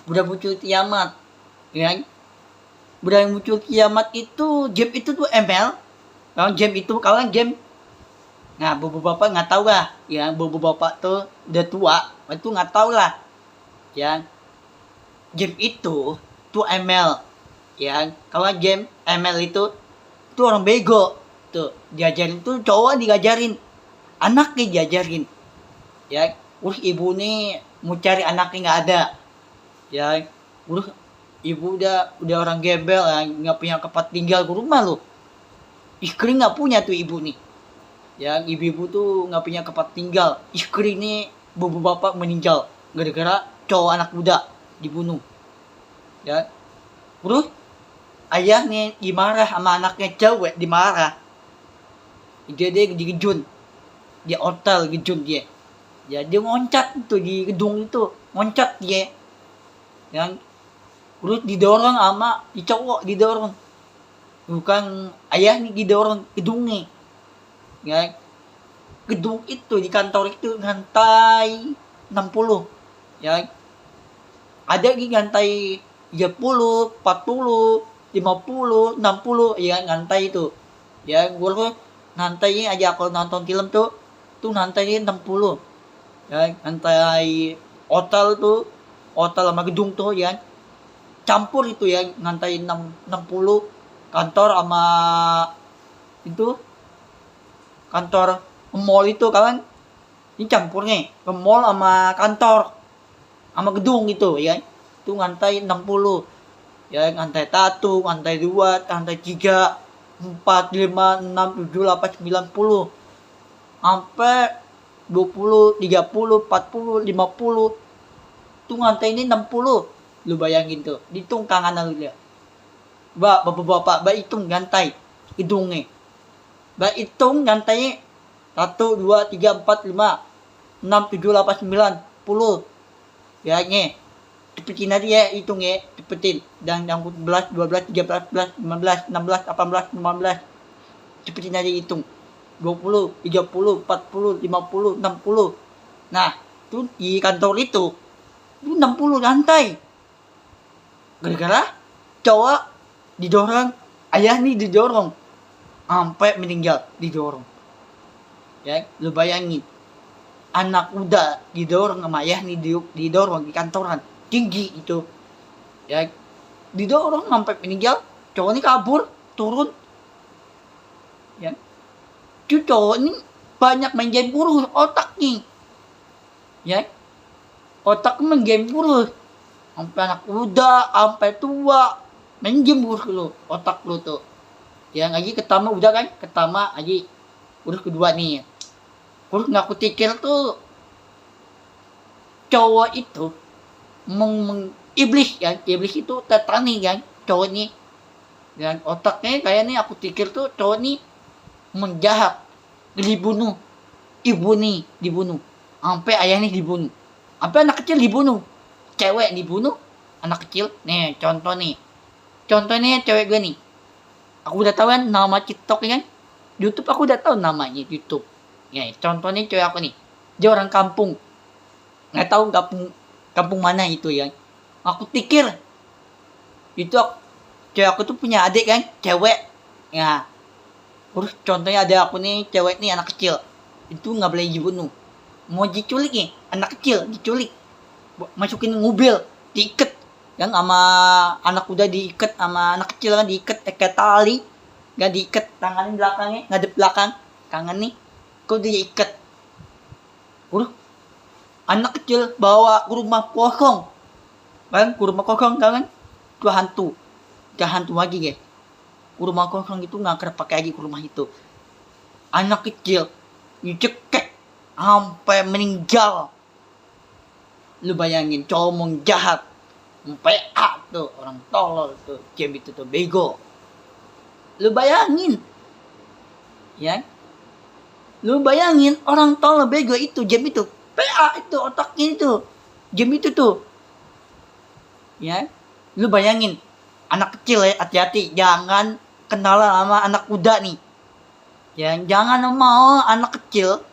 udah muncul kiamat, ya. Udah muncul kiamat itu, game itu tuh ML. Kalau game itu, kalau game, nah bapak-bapak nggak tahu lah, ya bapak-bapak tuh udah tua, itu nggak tahu lah, ya. Game itu tuh ML, ya. Kalau game ML itu tuh orang bego, tuh diajarin tuh cowok diajarin, anak diajarin, ya. Terus ibu nih mau cari anaknya nggak ada, ya. Terus ibu udah orang gembel ya, nggak punya tempat tinggal ke rumah loh. Istri nggak punya tuh ibu nih, ya. Ibu-ibu tuh nggak punya tempat tinggal. Istri nih bapak meninggal gara-gara cowok anak muda dibunuh, ya. Terus ayah nih dimarah sama anaknya cewek, dimarah. Dia digejun, dia hotel gejun dia. Ya dia ngoncat tuh di gedung itu, ngoncat dia. Yang terus didorong sama di cowok, didorong, bukan ayah nih, didorong gedungnya, ya. Gedung itu di kantor itu lantai 60, ya. Ada di lantai 30, 40, 50, 60, ya lantai itu, ya. Gue lantainya aja kalau nonton film tuh lantainya 60, ya. Lantai hotel tuh, hotel sama gedung tuh, ya. Campur itu ya, lantai 60 kantor sama itu kantor mall itu kan, ini campurnya ke mall sama kantor sama gedung gitu ya. Itu lantai 60, ya. Lantai 1, lantai 2, lantai 3, 4, 5, 6, 7, 8, 90 sampai 20, 30, 40, 50. Itu lantai ini 60. Lu bayangin tuh, dihitung tangan lu lihat. Bapak-bapak, hitung lantai hidungnya. Hitung lantainya 1, 2, 3, 4, 5, 6, 7, 8, 9, 10. Ya nih. Cepetin aja ya, hitung ya, cepetin. Dan yang 11, 12, 13, 14, 15, 16, 18, 19. Cepetin aja hitung. 20, 30, 40, 50, 60. Nah, tuh di kantor itu 60 lantai. Gara-gara cowok didorong, ayah nih didorong sampai meninggal, didorong, ya. Lu bayangin, anak muda didorong sama ayah nih, didorong di kantoran tinggi itu, ya. Didorong sampai meninggal. Cowok ini kabur, turun, ya. Itu cowok ini banyak main game kurus otaknya, ya. Otak main game kurus, sampai anak muda, sampai tua, main game burus lu, otak lu tuh. Yang lagi ketama udah kan, ketama aja, urus kedua nih. Urus nggak aku pikir tuh cowok itu iblis kan, iblis itu tetani kan, cowok ini. Dan otaknya kayaknya aku pikir tuh cowok ini menjahat, dibunuh, ibu nih dibunuh, sampai ayah nih dibunuh, sampai anak kecil dibunuh. Cewek dibunuh, anak kecil. Nih contoh nih, contohnya cewek gue nih, aku udah tahu kan nama TikTok kan, YouTube aku udah tahu namanya YouTube, ya. Contohnya cewek aku nih, dia orang kampung, nggak tahu kampung mana itu ya. Aku pikir itu cewek aku tuh punya adik kan, cewek, ya. Terus contohnya ada aku nih, cewek nih anak kecil, itu nggak boleh dibunuh, mau diculik nih, anak kecil diculik, masukin mobil, diikat kan sama anak udah, diikat sama anak kecil kan, diikat kayak tali, nggak diikat tangannya belakangnya, ngadep belakang tangan nih, kok diikat. Anak kecil bawa ke rumah kosong kan, ke rumah kosong kan, itu hantu lagi guys. Ke rumah kosong itu nggak pakai lagi ke rumah itu, anak kecil dicekek sampai meninggal. Lu bayangin, cowok mau jahat, PA tuh, orang tolol tuh, game itu tuh bego. Lu bayangin, ya. Lu bayangin orang tolol bego itu, game itu, PA itu otaknya itu, game itu tuh, ya. Lu bayangin, anak kecil ya, hati-hati, jangan kenalan sama anak muda nih, ya. Jangan mau anak kecil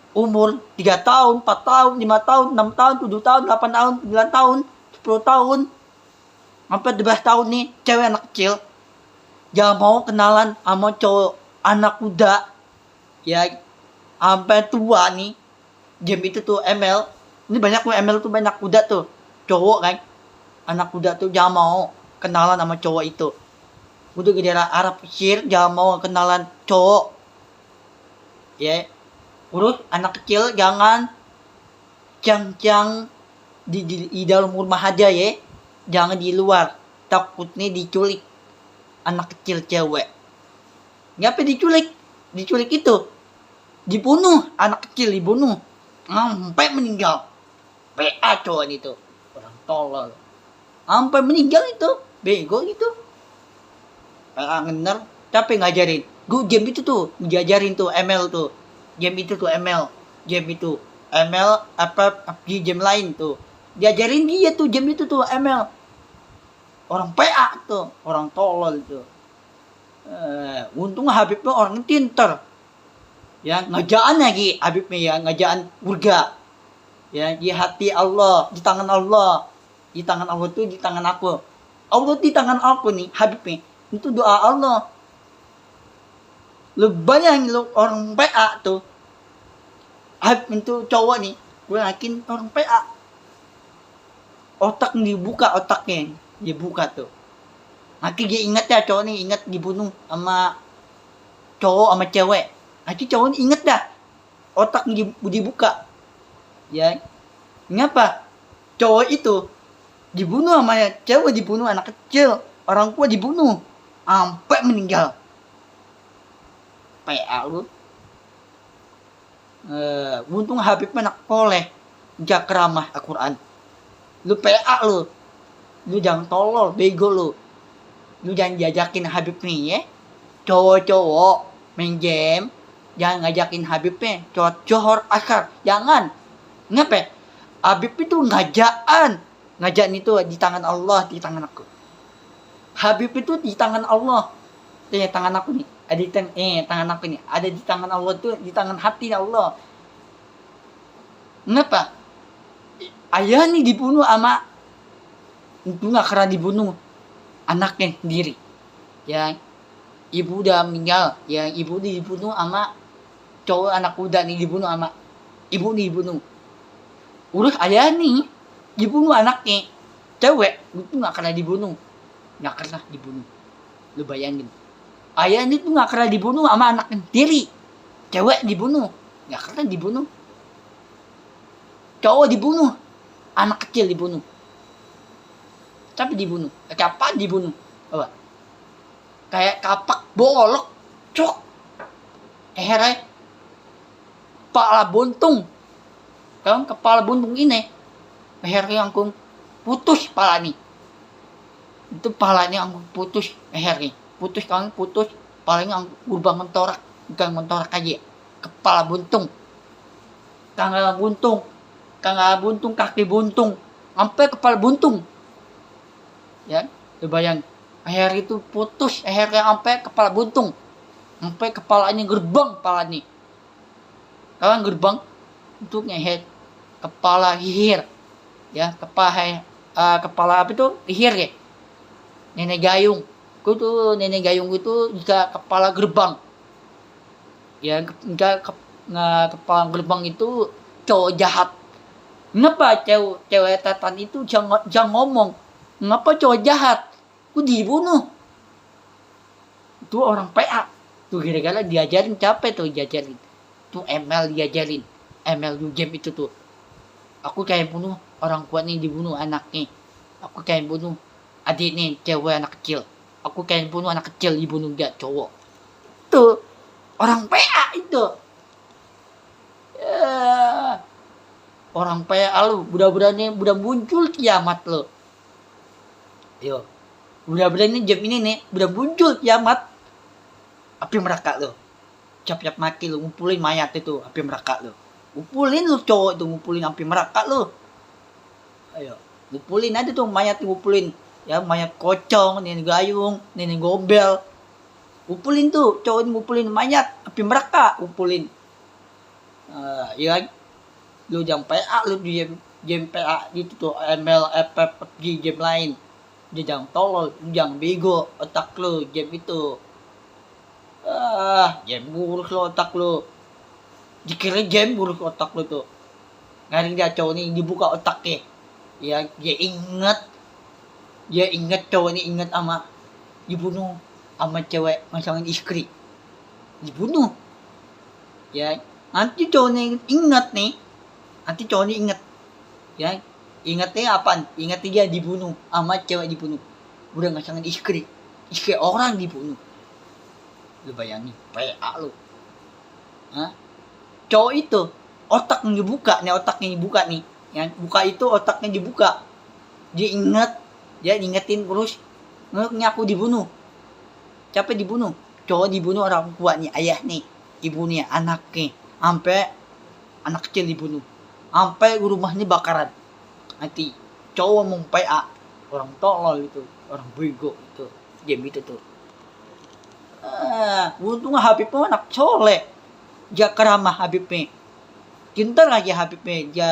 umur 3 tahun, 4 tahun, 5 tahun, 6 tahun, 7 tahun, 8 tahun, 9 tahun 10 tahun, sampai 12 tahun nih, cewek anak kecil, jangan mau kenalan sama cowok anak muda, ya, sampai tua nih, game itu tuh ML, ini banyak tuh ML tuh banyak muda tuh, cowok kan, anak muda tuh jangan mau kenalan sama cowok itu. Udah di daerah Arab Pesir, jangan mau kenalan cowok, ya. Urus anak kecil jangan cang-cang di dalam rumah aja ya, jangan di luar, takutnya diculik anak kecil cewek. Ngapa diculik itu dibunuh, anak kecil dibunuh sampai meninggal. PA cowok itu orang tolol sampai meninggal, itu bego itu. Ngener capek ngajarin gue game itu tuh, diajarin tuh ML tuh, game itu tuh ML, game itu ML apa di game lain tuh diajarin dia tuh game itu tuh ML. Orang PA tuh, orang tolol tuh. Untung Habibnya orang pinter, ya, ngajaan lagi Habibnya, ya, ngajaan surga, ya, di hati Allah, di tangan Allah, di tangan Allah tuh, di tangan aku, Allah di tangan aku nih, Habibnya itu doa Allah. Lu bayangin lu orang PA tuh, Habib itu cowok nih, gue yakin orang PA, otak dibuka, otaknya dibuka tuh. Nanti dia ingat ya cowok nih, ingat dibunuh sama cowok sama cewek. Nanti cowok nih inget dah, otak dibuka. Ya, ngapa? Cowok itu dibunuh sama cewek, dibunuh anak kecil, orang tua dibunuh sampai meninggal. PA lu. Untung Habib anak poleh, jak ramah Al-Quran. Lu PA lu jangan tolol, bego lu jangan diajakin Habib nih ya. Cowok-cowok main game jangan ngajakin Habibnya, cowok johor asar jangan. Ngapa? Habib itu ngajaan itu di tangan Allah, di tangan aku. Habib itu di tangan Allah, di tangan aku nih, ada di tangan aku nih, ada di tangan Allah tuh, di tangan hati Allah. Ngapa? Ayah nih dibunuh sama, itu nggak karena dibunuh anaknya sendiri, ya, ibu udah meninggal, ya, ibu dibunuh sama cowok anak muda nih, dibunuh sama ibu nih, dibunuh. Urus ayah nih dibunuh anaknya cewek, itu nggak karena dibunuh, lu bayangin. Ayah ini tuh nggak karena dibunuh sama anaknya sendiri, cewek dibunuh, nggak karena dibunuh. Cowok dibunuh, anak kecil dibunuh, tapi dibunuh. Kapan dibunuh? Apa? Kayak kapak bolok, cok. Herai, kepala buntung. Kan kepala buntung ini, lehernya angkung putus kepala nih. Itu kepalanya angkung putus, lehernya putus, kan putus, palingnya lubang mentorak, bukan mentorak aja. Kepala buntung, tanggal buntung, kaki buntung, sampai kepala buntung. Ya, lu bayang, leher itu putus, lehernya sampai kepala buntung, sampai kepalanya gerbang, kepalanya. Kalau gerbang untuk ngehead kepala hihir, ya, kepala apa itu hihir ya, nenek gayung. Itu nenek gayung itu jika kepala gerbang, ya, jika kepala gerbang itu cowok jahat. Kenapa cewek tatan itu jangan ngomong? Ngapa cowok jahat? Ku dibunuh. Itu orang PA. Tuh gara-gara diajarin, capek tuh diajarin. Tuh ML diajarin. ML game itu tuh. Aku kayak bunuh orang kuat nih, dibunuh anaknya. Aku kayak bunuh adik nih, cewek anak kecil. Aku kayak bunuh anak kecil, dibunuh gak cowok. Tuh orang PA itu. Orang PA lu, budak-budaknya udah muncul kiamat lu. Yo, budak-budak ini jam ini nih, udah muncul kiamat. Api neraka lu, cap-cap mati lu, ngumpulin mayat itu, api neraka lu. Ngumpulin lu cowok itu, ngumpulin api neraka lu. Ayo, ngumpulin aja tuh mayat, ngumpulin. Ya, mayat kocong, nenek gayung, nenek gombel. Ngumpulin tuh, cowok ngumpulin mayat, api neraka, ngumpulin. Iya, lu jangan PA, lu game PA itu tuh, ML, FF, PUBG, game lain. Dia jangan tolol, jangan bego otak lu, game itu. Game buruk lo otak lu. Dikira game buruk otak lu tuh. Ngaring dia cowok nih dibuka otaknya. Ya, dia ingat cowok ini ingat sama dibunuh sama cewek pasangan istri. Dibunuh. Ya, nanti cowok ini ingat nih. Nanti cowok ini ingat. Ya, ingatnya apaan? Ingat dia dibunuh sama cewek dibunuh. Udah pasangan istri orang dibunuh. Lu bayangin, PA lu. Hah? Cowok itu otaknya dibuka nih, yang buka itu otaknya dibuka. Dia ingetin terus ngaku dibunuh. Siapa dibunuh? Cowok dibunuh orang tua nih, ayah nih, ibu nih, anaknya, sampai anak kecil dibunuh, sampai rumahnya bakaran. Nanti cowok mau PA, orang tolol itu, orang bego itu, game itu tuh. Untung Habibnya anak soleh, dia keramah Habibnya, pintar aja Habibnya, dia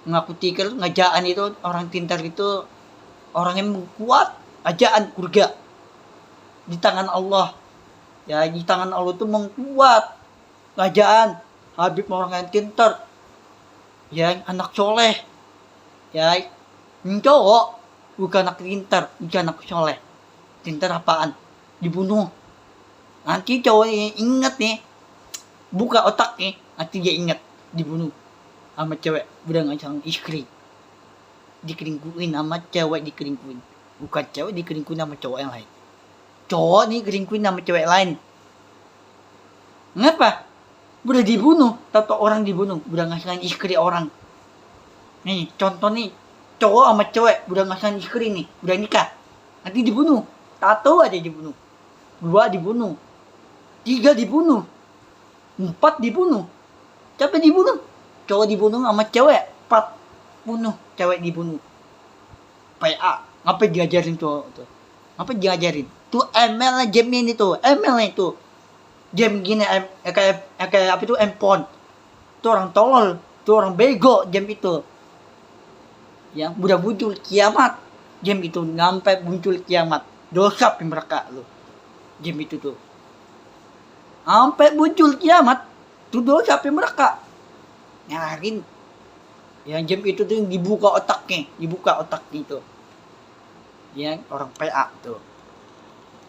ngaku tikir ngajaan itu orang pintar itu orang yang kuat, ajaan kurga di tangan Allah. Ya di tangan Allah itu mengkuat ngajaan Habib orang yang pintar, ya anak soleh, ya cowok bukan anak pintar, bukan anak soleh. Pintar apaan? Dibunuh. Nanti cowok ingat nih, buka otaknya, nanti dia ingat dibunuh sama cewek udah ngajang istri, dikelingkuhin sama cewek, dikelingkuhin, bukan cewek dikelingkuhin sama cowok yang lain. Cowok nih kelingkuhin sama cewek lain. Ngapa? Udah dibunuh, tato orang dibunuh, udah ngasihin istri orang. Nih contoh nih, cowok sama cewek udah ngasihin istri nih, udah nikah, nanti dibunuh, tato aja dibunuh, 2 dibunuh, 3 dibunuh, 4 dibunuh. Siapa dibunuh? Cowok dibunuh sama cewek, 4 bunuh, cewek dibunuh. PA, ngapain diajarin tuh? Ngapain diajarin? Tuh ML game ini tuh, ML itu. Game gini kayak apa itu empon. Tuh orang tolol, tuh orang bego game itu. Ya, udah muncul kiamat. Game itu sampai muncul kiamat. Dosa mereka lu. Game itu tuh. Sampai muncul kiamat, tuh dosa mereka. Nyarin. Yang game itu tuh dibuka otaknya itu. Ya, orang PA tuh.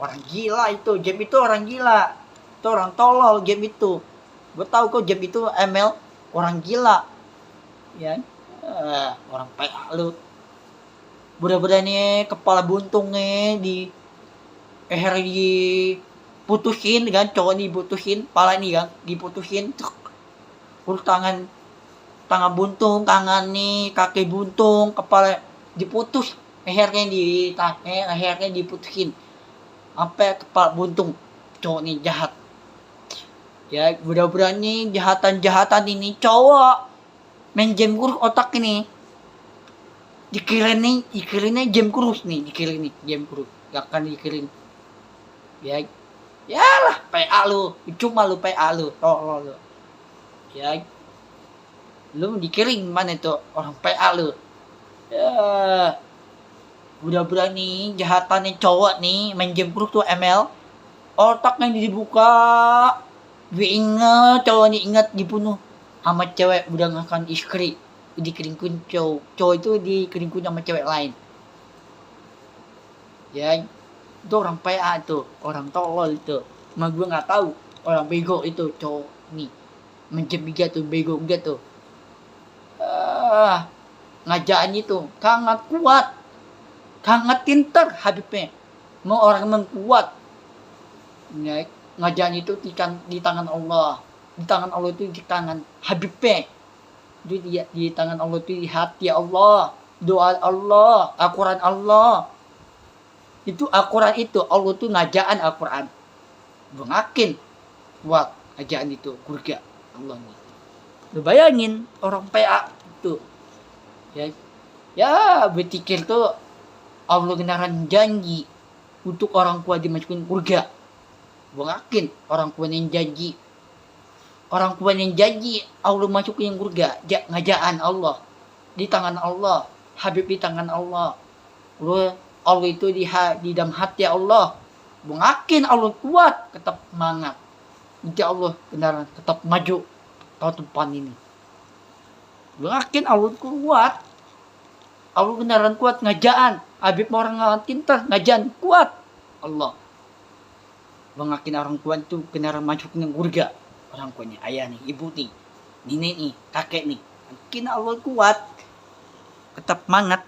Orang gila itu, game itu orang gila. Itu orang tolol game itu. Gue tahu kok game itu ML orang gila. Ya. Orang PA lu. Budak-budak nih kepala buntungnya di leher diputusin kan, cowok diputusin, pala nih kan diputusin. Terus tangan buntung, tangan nih kaki buntung, kepala diputus, lehernya diputusin sampai kepala buntung. Cowok nih jahat. Ya budak-budak nih jahatan ini cowok main game kurus otak ini. Dikirinnya game kurus nih, game kurus. Gak akan dikirin. Ya, yalah PA lu, cuma lu PA lu, tolol lu. Ya, lu dikirim mana itu orang PA lu. Ya, budak-budak nih jahatannya cowok nih main game kurus tuh ML. Otaknya dibuka. Gue inget cowok nih ingat dibunuh sama cewek udah ngakan istri, dikelingkuhin cowok itu dikelingkuhin sama cewek lain. Ya itu orang PA itu, orang tolol itu. Mah gue nggak tahu orang bego itu cowok nih menjem tuh bego gitu. Ngajaan itu sangat kuat, sangat pintar Habibnya, mau orang mengkuat. Ya, ngajaan itu di tangan Allah. Di tangan Allah itu di tangan Habibnya. Di tangan Allah itu di hati Allah. Doa Allah, Al-Quran Allah. Itu Al-Quran itu, Allah tuh ngajaan Al-Quran. Bengakin buat ngajaan itu, kurga Allah nih. Lu bayangin orang PA itu. Ya berpikir tuh Allah beneran janji untuk orang tua dimasukin kurga. Bengakin orang tua yang janji. Orang tua yang janji Allah masukin kurga, ngajaan Allah. di tangan Allah, Habib di tangan Allah. Allah itu di dalam hati Allah. Makin Allah kuat, tetap semangat. Insya Allah benar tetap maju tahun depan ini. Makin Allah kuat. Allah beneran kuat ngajaan. Habib orang ngawan pintar, ngajaan kuat. Allah. Makin orang kuat itu beneran maju ke surga. Orang kuatnya ayah nih, ibu nih, nenek nih, kakek nih. Makin Allah kuat. Tetap semangat.